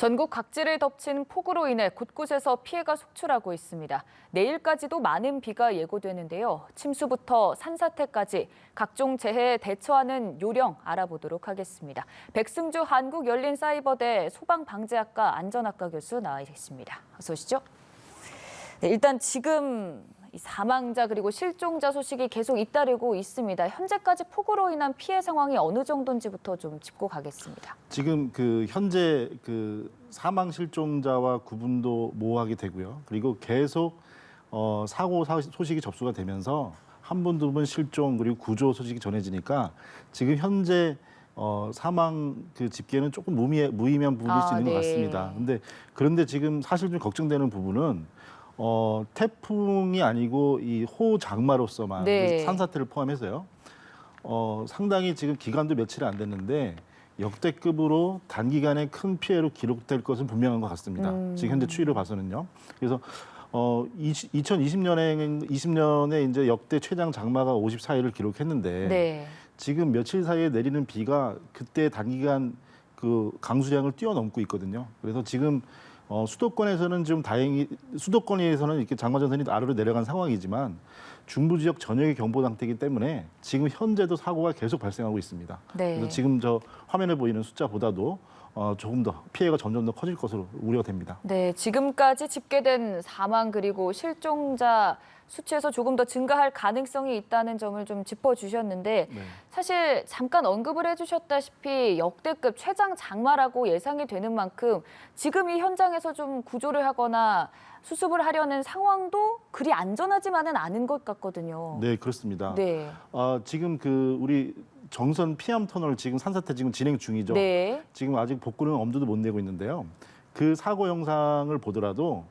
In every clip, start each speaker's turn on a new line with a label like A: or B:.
A: 전국 각지를 덮친 폭우로 인해 곳곳에서 피해가 속출하고 있습니다. 내일까지도 많은 비가 예고되는데요. 침수부터 산사태까지 각종 재해에 대처하는 요령 알아보도록 하겠습니다. 백승주 한국열린사이버대 소방방재학과 안전학과 교수 나와 계십니다. 어서 오시죠. 네, 일단 지금 사망자 그리고 실종자 소식이 계속 잇따르고 있습니다. 현재까지 폭우로 인한 피해 상황이 어느 정도인지부터 좀 짚고 가겠습니다.
B: 지금 현재 사망 실종자와 구분도 모호하게 되고요. 그리고 계속 사고 소식이 접수가 되면서 한 분, 두 분 실종 그리고 구조 소식이 전해지니까 지금 현재 사망 집계는 조금 무의미한 부분일 수 있는 것 같습니다. 그런데 지금 사실 좀 걱정되는 부분은 태풍이 아니고 이 호장마로서만 산사태를 포함해서요. 상당히 지금 기간도 며칠이 안 됐는데 역대급으로 단기간에 큰 피해로 기록될 것은 분명한 것 같습니다. 지금 현재 추이를 봐서는요. 그래서 2020년에 이제 역대 최장 장마가 54일을 기록했는데 지금 며칠 사이에 내리는 비가 그때 단기간 강수량을 뛰어넘고 있거든요. 그래서 지금 수도권에서는 좀 다행히 수도권에서는 이렇게 장마전선이 아래로 내려간 상황이지만 중부 지역 전역의 경보 상태이기 때문에 지금 현재도 사고가 계속 발생하고 있습니다. 그래서 지금 저 화면에 보이는 숫자보다도 조금 더 피해가 점점 더 커질 것으로 우려됩니다.
A: 네, 지금까지 집계된 사망 그리고 실종자 수치에서 조금 더 증가할 가능성이 있다는 점을 좀 짚어주셨는데 사실 잠깐 언급을 해주셨다시피 역대급 최장 장마라고 예상이 되는 만큼 지금 이 현장에서 좀 구조를 하거나 수습을 하려는 상황도 그리 안전하지만은 않은 것 같거든요.
B: 네, 그렇습니다. 지금 우리 정선 피암 터널 지금 산사태 지금 진행 중이죠. 지금 아직 복구는 엄두도 못 내고 있는데요. 그 사고 영상을 보더라도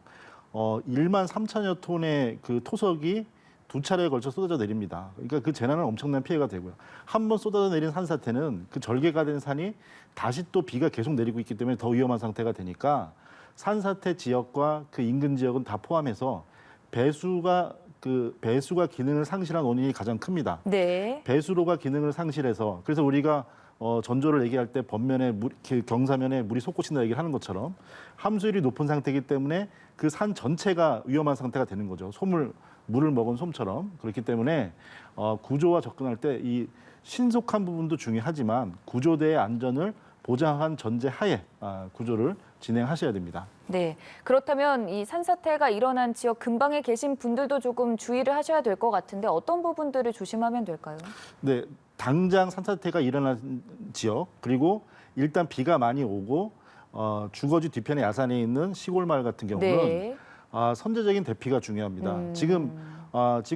B: 1만 3천여 톤의 토석이 두 차례에 걸쳐 쏟아져 내립니다. 그러니까 그 재난은 엄청난 피해가 되고요. 한 번 쏟아져 내린 산사태는 그 절개가 된 산이 다시 또 비가 계속 내리고 있기 때문에 더 위험한 상태가 되니까 산사태 지역과 그 인근 지역은 다 포함해서 배수가 기능을 상실한 원인이 가장 큽니다. 배수로가 기능을 상실해서 그래서 우리가 전조를 얘기할 때 번면에 경사면에 물이 솟구친다 얘기를 하는 것처럼 함수율이 높은 상태이기 때문에 그 산 전체가 위험한 상태가 되는 거죠. 물을 먹은 솜처럼. 그렇기 때문에 구조와 접근할 때 이 신속한 부분도 중요하지만 구조대의 안전을 보장한 전제하에 구조를 진행하셔야 됩니다.
A: 네, 그렇다면 이 산사태가 일어난 지역 근방에 계신 분들도 조금 주의를 하셔야 될 것 같은데 어떤 부분들을 조심하면 될까요? 네,
B: 당장 산사태가 일어난 지역 그리고 일단 비가 많이 오고 주거지 뒤편에 야산에 있는 시골 마을 같은 경우는 선제적인 대피가 중요합니다. 지금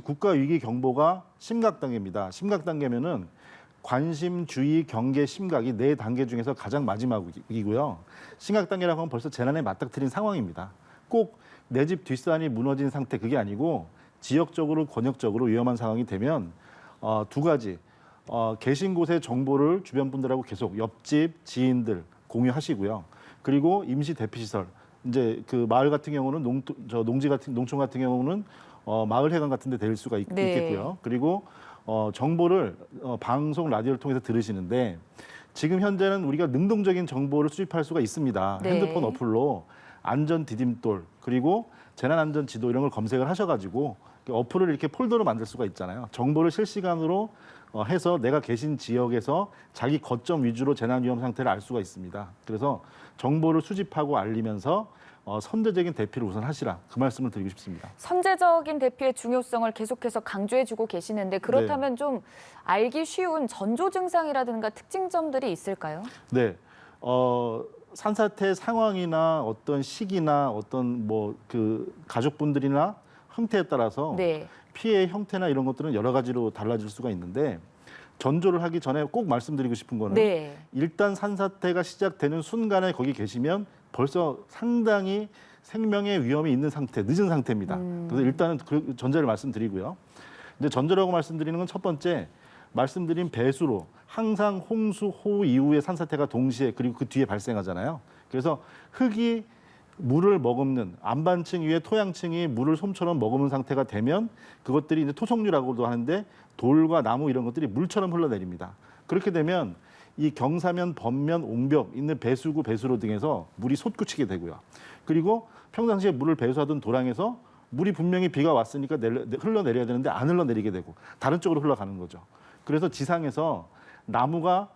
B: 국가위기경보가 심각단계입니다. 심각단계면은 관심, 주의, 경계, 심각이 4단계 중에서 가장 마지막이고요. 심각단계라고 하면 벌써 재난에 맞닥뜨린 상황입니다. 꼭 내 집 뒷산이 무너진 상태 그게 아니고 지역적으로 권역적으로 위험한 상황이 되면 두 가지 계신 곳의 정보를 주변 분들하고 계속 옆집, 지인들 공유하시고요. 그리고 임시 대피시설 이제 마을 같은 경우는 농촌 같은 경우는 마을 회관 같은 데 데릴 수가 있겠고요. 그리고 정보를 방송, 라디오를 통해서 들으시는데 지금 현재는 우리가 능동적인 정보를 수집할 수가 있습니다. 핸드폰 어플로 안전 디딤돌 그리고 재난안전 지도 이런 걸 검색을 하셔가지고 어플을 이렇게 폴더로 만들 수가 있잖아요. 정보를 실시간으로 해서 내가 계신 지역에서 자기 거점 위주로 재난 위험 상태를 알 수가 있습니다. 그래서 정보를 수집하고 알리면서 선제적인 대피를 우선 하시라 그 말씀을 드리고 싶습니다.
A: 선제적인 대피의 중요성을 계속해서 강조해주고 계시는데 그렇다면 좀 알기 쉬운 전조 증상이라든가 특징점들이 있을까요?
B: 네, 산사태 상황이나 어떤 시기나 어떤 가족분들이나 형태에 따라서 피해의 형태나 이런 것들은 여러 가지로 달라질 수가 있는데 전조를 하기 전에 꼭 말씀드리고 싶은 거는 일단 산사태가 시작되는 순간에 거기 계시면 벌써 상당히 생명의 위험이 있는 상태, 늦은 상태입니다. 그래서 일단은 그 전제를 말씀드리고요. 근데 전제라고 말씀드리는 건 첫 번째 말씀드린 배수로 항상 홍수, 호우 이후에 산사태가 동시에 그리고 그 뒤에 발생하잖아요. 그래서 흙이 물을 머금는 안반층 위에 토양층이 물을 솜처럼 머금는 상태가 되면 그것들이 이제 토속류라고도 하는데 돌과 나무 이런 것들이 물처럼 흘러내립니다. 그렇게 되면 이 경사면, 범면, 옹벽 있는 배수구, 배수로 등에서 물이 솟구치게 되고요. 그리고 평상시에 물을 배수하던 도랑에서 물이 분명히 비가 왔으니까 흘러내려야 되는데 안 흘러내리게 되고 다른 쪽으로 흘러가는 거죠. 그래서 지상에서 나무가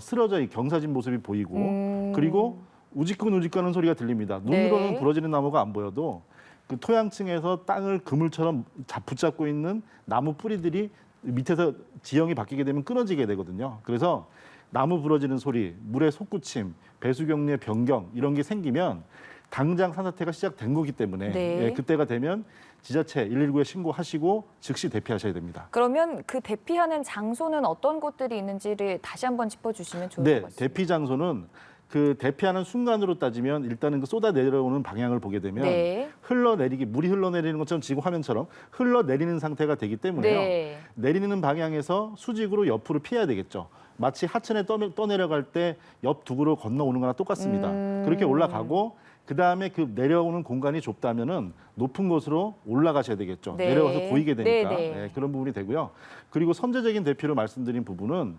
B: 쓰러져 경사진 모습이 보이고 그리고 우직근우직거리는 소리가 들립니다. 눈으로는
A: 네.
B: 부러지는 나무가 안 보여도 그 토양층에서 땅을 그물처럼 붙잡고 있는 나무 뿌리들이 밑에서 지형이 바뀌게 되면 끊어지게 되거든요. 그래서 나무 부러지는 소리, 물의 솟구침, 배수 경로의 변경 이런 게 생기면 당장 산사태가 시작된 거기 때문에
A: 네.
B: 예, 그때가 되면 지자체 119에 신고하시고 즉시 대피하셔야 됩니다.
A: 그러면 그 대피하는 장소는 어떤 곳들이 있는지를 다시 한번 짚어주시면 좋을
B: 네,
A: 것 같습니다.
B: 대피 장소는 그 대피하는 순간으로 따지면 일단은 그 쏟아 내려오는 방향을 보게 되면
A: 네.
B: 물이 흘러내리는 것처럼 지금 화면처럼 흘러내리는 상태가 되기 때문에요.
A: 네.
B: 내리는 방향에서 수직으로 옆으로 피해야 되겠죠. 마치 하천에 떠내려갈 때 옆 두구로 건너오는 거나 똑같습니다. 그렇게 올라가고 그다음에 그 내려오는 공간이 좁다면은 높은 곳으로 올라가셔야 되겠죠.
A: 네.
B: 내려가서 보이게 되니까.
A: 네, 네.
B: 네, 그런 부분이 되고요. 그리고 선제적인 대피로 말씀드린 부분은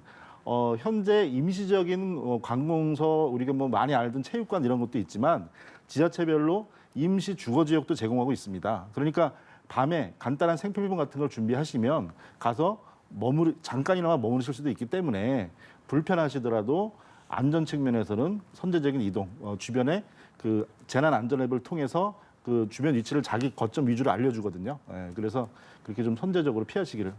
B: 현재 임시적인 관공서 우리가 뭐 많이 알던 체육관 이런 것도 있지만 지자체별로 임시 주거 지역도 제공하고 있습니다. 그러니까 밤에 간단한 생필품 같은 걸 준비하시면 가서 잠깐이나마 머무르실 수도 있기 때문에 불편하시더라도 안전 측면에서는 선제적인 이동, 주변에 그 재난 안전 앱을 통해서 그 주변 위치를 자기 거점 위주로 알려주거든요. 예, 그래서 그렇게 좀 선제적으로 피하시기를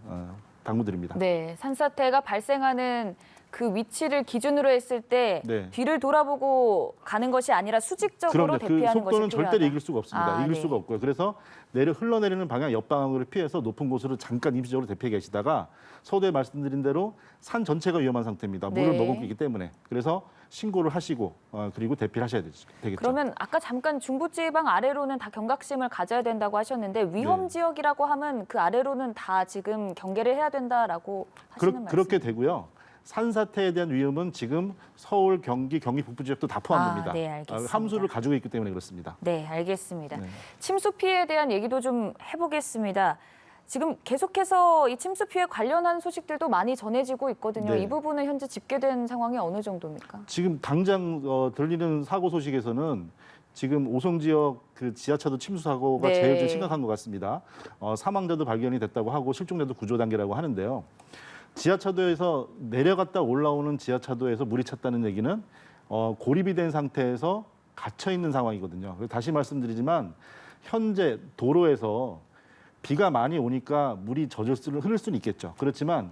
B: 당부드립니다.
A: 네, 산사태가 발생하는 그 위치를 기준으로 했을 때
B: 네.
A: 뒤를 돌아보고 가는 것이 아니라 수직적으로
B: 그럼요. 그
A: 대피하는 것이
B: 속도는
A: 필요하다.
B: 절대로 이길 수가 없습니다.
A: 아,
B: 이길
A: 네.
B: 수가 없고요. 그래서 흘러내리는 방향 옆방향으로 피해서 높은 곳으로 잠깐 임시적으로 대피해 계시다가 서두에 말씀드린 대로 산 전체가 위험한 상태입니다. 물을
A: 네.
B: 머금기기 때문에. 그래서 신고를 하시고 그리고 대피를 하셔야 되겠죠.
A: 그러면 아까 잠깐 중부지방 아래로는 다 경각심을 가져야 된다고 하셨는데 위험
B: 네.
A: 지역이라고 하면 그 아래로는 다 지금 경계를 해야 된다라고 하시는 말씀.
B: 그렇게 되고요. 산사태에 대한 위험은 지금 서울, 경기 북부 지역도 다 포함됩니다.
A: 네, 알겠습니다.
B: 함수를 가지고 있기 때문에 그렇습니다.
A: 네, 알겠습니다.
B: 네.
A: 침수 피해에 대한 얘기도 좀 해보겠습니다. 지금 계속해서 이 침수 피해 관련한 소식들도 많이 전해지고 있거든요.
B: 네.
A: 이 부분은 현재 집계된 상황이 어느 정도입니까?
B: 지금 당장 들리는 사고 소식에서는 지금 오송 지역 그 지하차도 침수 사고가
A: 네.
B: 제일 좀 심각한 것 같습니다. 사망자도 발견이 됐다고 하고 실종자도 구조 단계라고 하는데요. 지하차도에서 내려갔다 올라오는 지하차도에서 물이 찼다는 얘기는 고립이 된 상태에서 갇혀 있는 상황이거든요. 그래서 다시 말씀드리지만 현재 도로에서 비가 많이 오니까 물이 흐를 수는 있겠죠. 그렇지만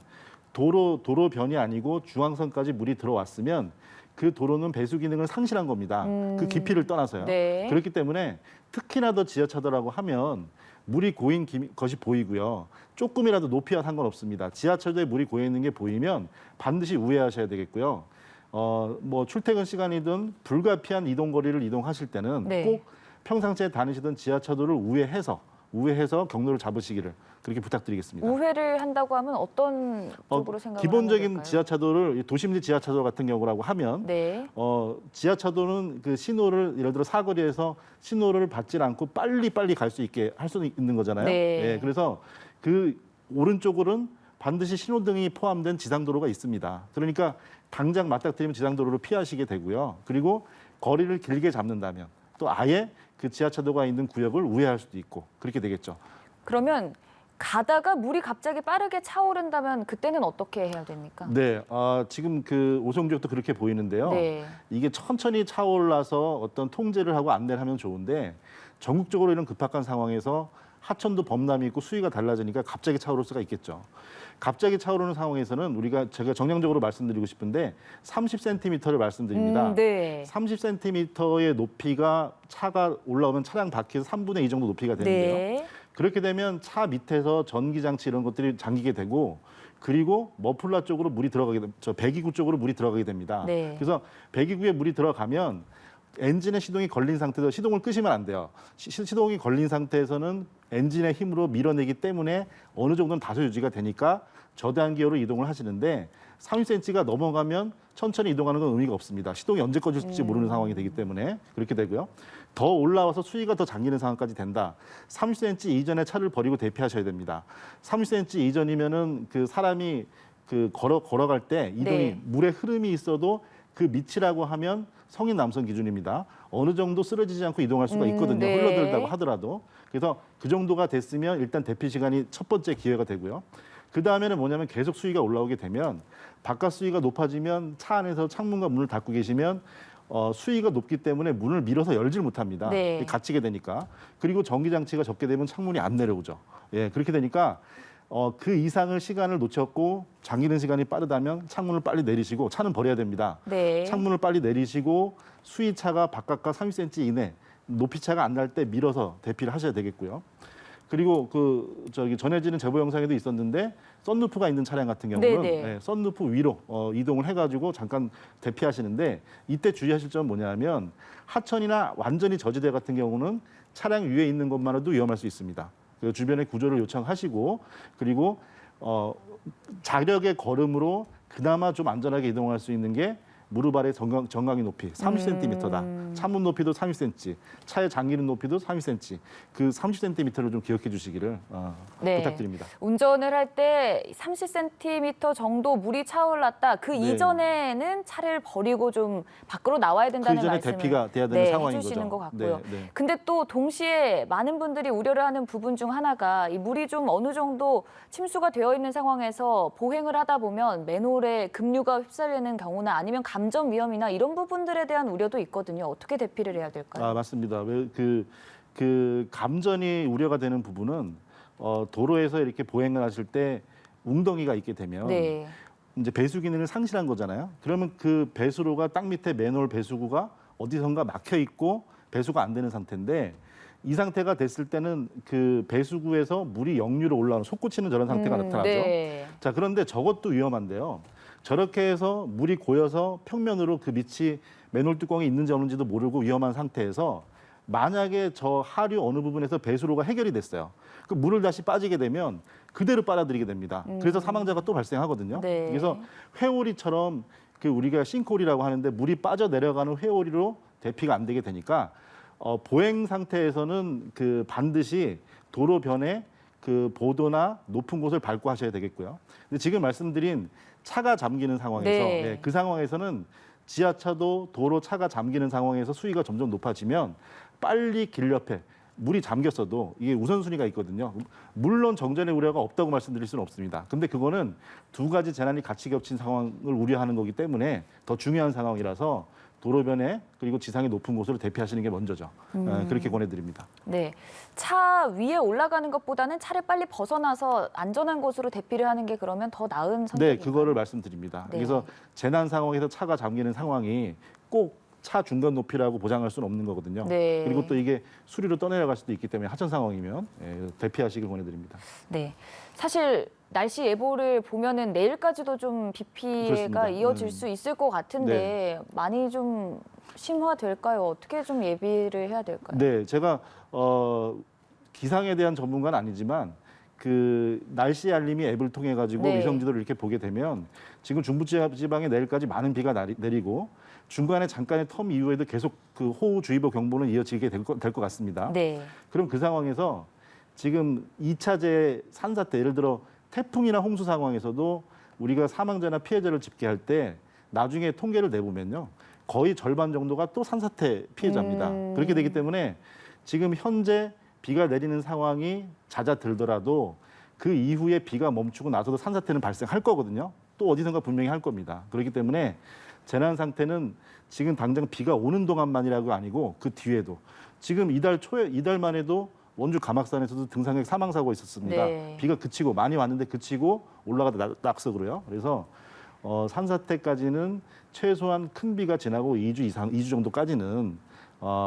B: 도로변이 아니고 중앙선까지 물이 들어왔으면 그 도로는 배수 기능을 상실한 겁니다. 그 깊이를 떠나서요.
A: 네.
B: 그렇기 때문에 특히나 더 지하차도라고 하면 물이 고인 것이 보이고요. 조금이라도 높이와 상관없습니다. 지하철도에 물이 고여 있는 게 보이면 반드시 우회하셔야 되겠고요. 뭐 출퇴근 시간이든 불가피한 이동 거리를 이동하실 때는
A: 네.
B: 꼭 평상시에 다니시던 지하차도를 우회해서 경로를 잡으시기를 그렇게 부탁드리겠습니다.
A: 우회를 한다고 하면 어떤 쪽으로 생각을
B: 기본적인
A: 하면 될까요?
B: 지하차도를 도심지 지하차도 같은 경우라고 하면
A: 네.
B: 지하차도는 그 신호를 예를 들어 사거리에서 신호를 받지 않고 빨리 갈 수 있게 할 수 있는 거잖아요.
A: 네.
B: 예, 그래서 그 오른쪽으로는 반드시 신호등이 포함된 지상도로가 있습니다. 그러니까 당장 맞닥뜨리면 지상도로를 피하시게 되고요. 그리고 거리를 길게 잡는다면 또 아예 그 지하차도가 있는 구역을 우회할 수도 있고 그렇게 되겠죠.
A: 그러면 가다가 물이 갑자기 빠르게 차오른다면 그때는 어떻게 해야 됩니까?
B: 네, 지금 그 오송 지역도 그렇게 보이는데요.
A: 네.
B: 이게 천천히 차올라서 어떤 통제를 하고 안내를 하면 좋은데 전국적으로 이런 급박한 상황에서 하천도 범람이 있고 수위가 달라지니까 갑자기 차오를 수가 있겠죠. 갑자기 차오르는 상황에서는 제가 정량적으로 말씀드리고 싶은데 30cm를 말씀드립니다.
A: 네.
B: 30cm의 높이가 차가 올라오면 차량 바퀴에서 3분의 2 정도 높이가 되는데요.
A: 네.
B: 그렇게 되면 차 밑에서 전기장치 이런 것들이 잠기게 되고 그리고 머플러 쪽으로 배기구 쪽으로 물이 들어가게 됩니다.
A: 네.
B: 그래서 배기구에 물이 들어가면 엔진의 시동이 걸린 상태에서 시동을 끄시면 안 돼요. 시동이 걸린 상태에서는 엔진의 힘으로 밀어내기 때문에 어느 정도는 다소 유지가 되니까 저대한 기어로 이동을 하시는데 30cm가 넘어가면 천천히 이동하는 건 의미가 없습니다. 시동이 언제 꺼질지 모르는 상황이 되기 때문에 그렇게 되고요. 더 올라와서 수위가 더 잠기는 상황까지 된다. 30cm 이전에 차를 버리고 대피하셔야 됩니다. 30cm 이전이면은 그 사람이 걸어갈 때 이동이
A: 네.
B: 물의 흐름이 있어도 그 밑이라고 하면 성인 남성 기준입니다. 어느 정도 쓰러지지 않고 이동할 수가 있거든요.
A: 네.
B: 흘러들다고 하더라도. 그래서 그 정도가 됐으면 일단 대피 시간이 첫 번째 기회가 되고요. 그 다음에는 뭐냐면 계속 수위가 올라오게 되면 바깥 수위가 높아지면 차 안에서 창문과 문을 닫고 계시면 수위가 높기 때문에 문을 밀어서 열질 못합니다.
A: 네.
B: 갇히게 되니까. 그리고 전기 장치가 적게 되면 창문이 안 내려오죠. 예, 그렇게 되니까 그 이상을 시간을 놓쳤고 잠기는 시간이 빠르다면 창문을 빨리 내리시고 차는 버려야 됩니다.
A: 네.
B: 창문을 빨리 내리시고 수위차가 바깥과 30cm 이내 높이 차가 안 날 때 밀어서 대피를 하셔야 되겠고요. 그리고 전해지는 제보 영상에도 있었는데 썬루프가 있는 차량 같은 경우는
A: 네네.
B: 썬루프 위로 이동을 해가지고 잠깐 대피하시는데 이때 주의하실 점은 뭐냐면 하천이나 완전히 저지대 같은 경우는 차량 위에 있는 것만으로도 위험할 수 있습니다. 그 주변에 구조를 요청하시고 그리고 자력의 걸음으로 그나마 좀 안전하게 이동할 수 있는 게 무릎 아래 정강이 높이 30cm다. 차문 높이도 30cm, 차의 잠기는 높이도 30cm. 그 30cm를 좀 기억해 주시기를
A: 네.
B: 부탁드립니다.
A: 운전을 할 때 30cm 정도 물이 차올랐다. 그
B: 네.
A: 이전에는 차를 버리고 좀 밖으로 나와야
B: 그
A: 된다는
B: 이전에
A: 말씀을
B: 대피가 돼야 되는 상황인
A: 해주시는
B: 거죠.
A: 것 같고요.
B: 네, 네.
A: 근데 또 동시에 많은 분들이 우려를 하는 부분 중 하나가 이 물이 좀 어느 정도 침수가 되어 있는 상황에서 보행을 하다 보면 맨홀에 급류가 휩쓸리는 경우나 아니면 감전 위험이나 이런 부분들에 대한 우려도 있거든요. 어떻게 대피를 해야 될까요?
B: 맞습니다. 그 감전이 우려가 되는 부분은 도로에서 이렇게 보행을 하실 때 웅덩이가 있게 되면
A: 네.
B: 이제 배수 기능을 상실한 거잖아요. 그러면 그 배수로가 땅 밑에 맨홀 배수구가 어디선가 막혀 있고 배수가 안 되는 상태인데 이 상태가 됐을 때는 그 배수구에서 물이 역류로 올라오는 솟구치는 저런 상태가 나타나죠.
A: 네.
B: 자, 그런데 저것도 위험한데요. 저렇게 해서 물이 고여서 평면으로 그 밑이 맨홀 뚜껑이 있는지 없는지도 모르고 위험한 상태에서 만약에 저 하류 어느 부분에서 배수로가 해결이 됐어요. 그 물을 다시 빠지게 되면 그대로 빨아들이게 됩니다. 그래서 사망자가 또 발생하거든요.
A: 네.
B: 그래서 회오리처럼 그 우리가 싱크홀이라고 하는데 물이 빠져 내려가는 회오리로 대피가 안 되게 되니까 보행 상태에서는 그 반드시 도로변에 그 보도나 높은 곳을 밟고 하셔야 되겠고요. 근데 지금 말씀드린 차가 잠기는 상황에서
A: 네.
B: 그 상황에서는 지하차도 도로 차가 잠기는 상황에서 수위가 점점 높아지면 빨리 길 옆에 물이 잠겼어도 이게 우선순위가 있거든요. 물론 정전의 우려가 없다고 말씀드릴 수는 없습니다. 근데 그거는 두 가지 재난이 같이 겹친 상황을 우려하는 거기 때문에 더 중요한 상황이라서 도로변에 그리고 지상의 높은 곳으로 대피하시는 게 먼저죠. 그렇게 권해드립니다.
A: 네, 차 위에 올라가는 것보다는 차를 빨리 벗어나서 안전한 곳으로 대피를 하는 게 그러면 더 나은
B: 네,
A: 선택인가요?
B: 그거를 말씀드립니다.
A: 네.
B: 그래서 재난 상황에서 차가 잠기는 상황이 꼭 차 중간 높이라고 보장할 수는 없는 거거든요.
A: 네.
B: 그리고 또 이게 수리로 떠내려갈 수도 있기 때문에 하천 상황이면 대피하시길 권해드립니다.
A: 네, 사실 날씨 예보를 보면은 내일까지도 좀 비 피해가
B: 그렇습니다.
A: 이어질 수 있을 것 같은데 많이 좀 심화될까요? 어떻게 좀 예비를 해야 될까요?
B: 네, 제가 기상에 대한 전문가는 아니지만 그 날씨 알림이 앱을 통해 가지고
A: 네.
B: 위성 지도를 이렇게 보게 되면 지금 중부지방에 내일까지 많은 비가 내리고 중간에 잠깐의 텀 이후에도 계속 그 호우주의보 경보는 이어지게 될 것 같습니다.
A: 네.
B: 그럼 그 상황에서 지금 2차제 산사태 예를 들어 태풍이나 홍수 상황에서도 우리가 사망자나 피해자를 집계할 때 나중에 통계를 내보면요. 거의 절반 정도가 또 산사태 피해자입니다. 그렇게 되기 때문에 지금 현재 비가 내리는 상황이 잦아들더라도 그 이후에 비가 멈추고 나서도 산사태는 발생할 거거든요. 또 어디선가 분명히 할 겁니다. 그렇기 때문에 재난 상태는 지금 당장 비가 오는 동안만이라고 아니고 그 뒤에도 지금 이달만 해도 원주 가막산에서도 등산객 사망 사고가 있었습니다.
A: 네.
B: 비가 그치고 많이 왔는데 그치고 올라가다 낙석으로요. 그래서 산사태까지는 최소한 큰 비가 지나고 2주 정도까지는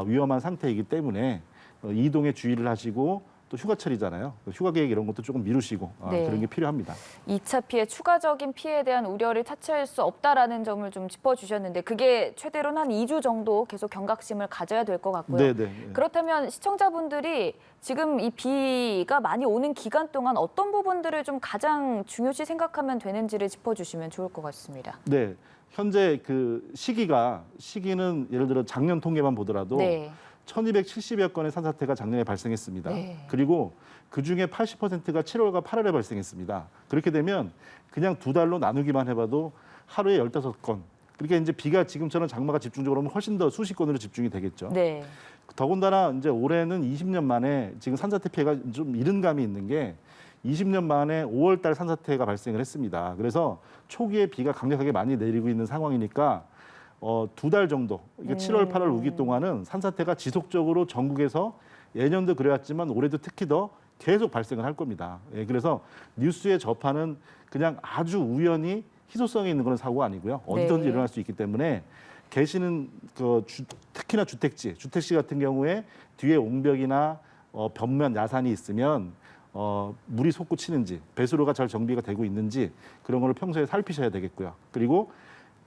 B: 위험한 상태이기 때문에 이동에 주의를 하시고 또 휴가철이잖아요. 휴가 계획 이런 것도 조금 미루시고
A: 네.
B: 그런 게 필요합니다. 2차
A: 피해, 추가적인 피해에 대한 우려를 차치할 수 없다라는 점을 좀 짚어주셨는데 그게 최대로는 한 2주 정도 계속 경각심을 가져야 될 것 같고요.
B: 네네.
A: 그렇다면 시청자분들이 지금 이 비가 많이 오는 기간 동안 어떤 부분들을 좀 가장 중요시 생각하면 되는지를 짚어주시면 좋을 것 같습니다.
B: 네. 현재 그 시기는 예를 들어 작년 통계만 보더라도
A: 네.
B: 1270여 건의 산사태가 작년에 발생했습니다.
A: 네.
B: 그리고 그중에 80%가 7월과 8월에 발생했습니다. 그렇게 되면 그냥 두 달로 나누기만 해봐도 하루에 15건. 그러니까 이제 비가 지금처럼 장마가 집중적으로 오면 훨씬 더 수십 건으로 집중이 되겠죠.
A: 네.
B: 더군다나 이제 올해는 20년 만에 지금 산사태 피해가 좀 이른 감이 있는 게 20년 만에 5월 달 산사태가 발생을 했습니다. 그래서 초기에 비가 강력하게 많이 내리고 있는 상황이니까 두 달 정도, 그러니까 7월, 8월 우기 동안은 산사태가 지속적으로 전국에서 예년도 그래왔지만 올해도 특히 더 계속 발생을 할 겁니다. 예, 그래서 뉴스에 접하는 그냥 아주 우연히 희소성이 있는 그런 사고가 아니고요. 어디든지
A: 네.
B: 일어날 수 있기 때문에 계시는 특히나 주택지 같은 경우에 뒤에 옹벽이나 벽면 야산이 있으면 물이 솟구치는지 배수로가 잘 정비가 되고 있는지 그런 걸 평소에 살피셔야 되겠고요. 그리고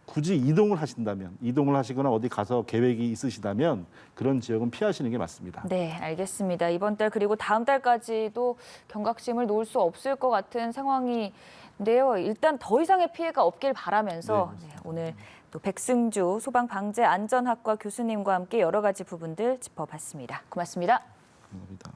B: 굳이 이동을 하시거나 어디 가서 계획이 있으시다면 그런 지역은 피하시는 게 맞습니다.
A: 네, 알겠습니다. 이번 달 그리고 다음 달까지도 경각심을 놓을 수 없을 것 같은 상황인데요. 일단 더 이상의 피해가 없길 바라면서
B: 네,
A: 오늘 또 백승주 소방방재안전학과 교수님과 함께 여러 가지 부분들 짚어봤습니다. 고맙습니다.
B: 감사합니다.